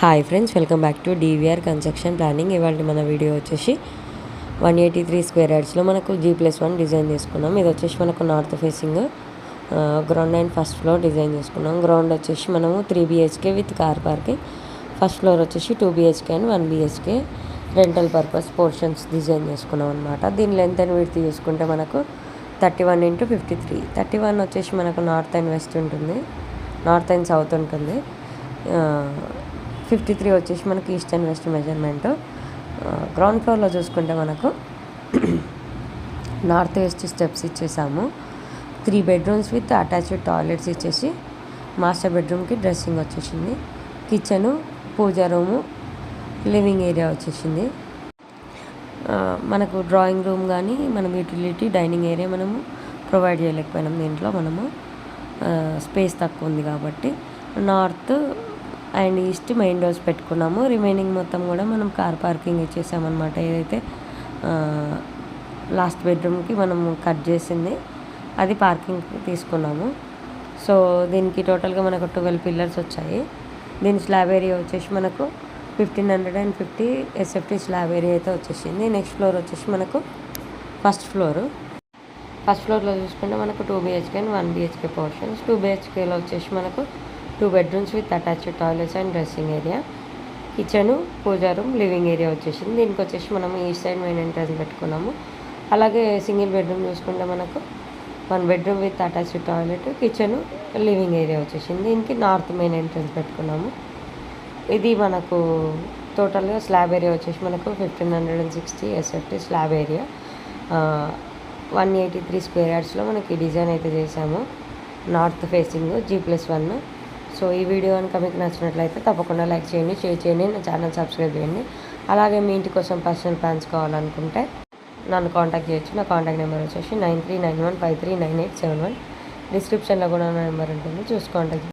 Hi friends, welcome back to DVR construction planning. ఇవాళ మన video వచ్చేసి 183 స్క్వేర్ యార్డ్స్లో మనకు G+1 డిజైన్ చేసుకున్నాం. ఇది వచ్చేసి మనకు north facing ground and first floor design చేసుకున్నాం. గ్రౌండ్ వచ్చేసి మనము 3 BHK with car parking, first floor వచ్చేసి 2 BHK and 1 BHK rental purpose portions design చేసుకున్నాం అనమాట. దీని లెంత్ అండ్ విడ్త్ చూసుకుంటే మనకు 31x53. 31 వచ్చేసి మనకు నార్త్ అండ్ వెస్ట్ ఉంటుంది, నార్త్ అండ్ సౌత్ ఉంటుంది. 53 వచ్చేసి మనకి east and west measurement. Ground ఫ్లోర్లో చూసుకుంటే మనకు నార్త్ వెస్ట్ స్టెప్స్ ఇచ్చేసాము. 3 బెడ్రూమ్స్ విత్ అటాచ్డ్ టాయిలెట్స్ ఇచ్చేసి మాస్టర్ బెడ్రూమ్కి డ్రెస్సింగ్ వచ్చేసింది. Kitchen, puja room, living area వచ్చేసింది. మనకు డ్రాయింగ్ రూమ్ కానీ మనం యూటిలిటీ డైనింగ్ ఏరియా మనము ప్రొవైడ్ చేయలేకపోయినాం. దీంట్లో మనము స్పేస్ తక్కువ ఉంది కాబట్టి north and east main doors పెట్టుకున్నాము. రిమైనింగ్ మొత్తం కూడా మనం కార్ పార్కింగ్ ఇచ్చేసామన్నమాట. ఏదైతే లాస్ట్ బెడ్రూమ్కి మనము కట్ చేసింది అది పార్కింగ్ తీసుకున్నాము. సో దీనికి టోటల్గా మనకు 12 పిల్లర్స్ వచ్చాయి. దీని స్లాబ్ ఏరియా వచ్చేసి మనకు 1550 SFT స్లాబ్ ఏరియా అయితే వచ్చేసింది. నెక్స్ట్ ఫ్లోర్ వచ్చేసి మనకు ఫస్ట్ ఫ్లోర్లో చూసుకుంటే మనకు 2 BHK అండ్ 1 BHK పోర్షన్స్. 2 BHKలో వచ్చేసి మనకు 2 bedrooms with attached toilets and dressing area, kitchen, puja room, living area వచ్చేసింది. దీనికి వచ్చేసి మనము ఈస్ట్ సైడ్ మెయిన్ ఎంట్రన్స్ పెట్టుకున్నాము. అలాగే సింగిల్ బెడ్రూమ్ చూసుకుంటే మనకు 1 bedroom with attached toilet, kitchen, living area వచ్చేసింది. దీనికి నార్త్ మెయిన్ ఎంట్రన్స్ పెట్టుకున్నాము. ఇది మనకు టోటల్గా స్లాబ్ ఏరియా వచ్చేసి మనకు 1560 SFT స్లాబ్ ఏరియా. 183 స్క్వేర్ యార్డ్స్లో మనకి డిజైన్ అయితే చేసాము. North facing G+1. సో ఈ వీడియో కనుక మీకు నచ్చినట్లయితే తప్పకుండా లైక్ చేయండి, షేర్ చేయండి, నా ఛానల్ సబ్స్క్రైబ్ చేయండి. అలాగే మీ ఇంటి కోసం పర్సనల్ ప్లాన్స్ కావాలనుకుంటే నన్ను కాంటాక్ట్ చేయొచ్చు. నా కాంటాక్ట్ నెంబర్ వచ్చేసి 9391539871. డిస్క్రిప్షన్లో కూడా నా నెంబర్ ఉంటుంది, చూసి కాంటాక్ట్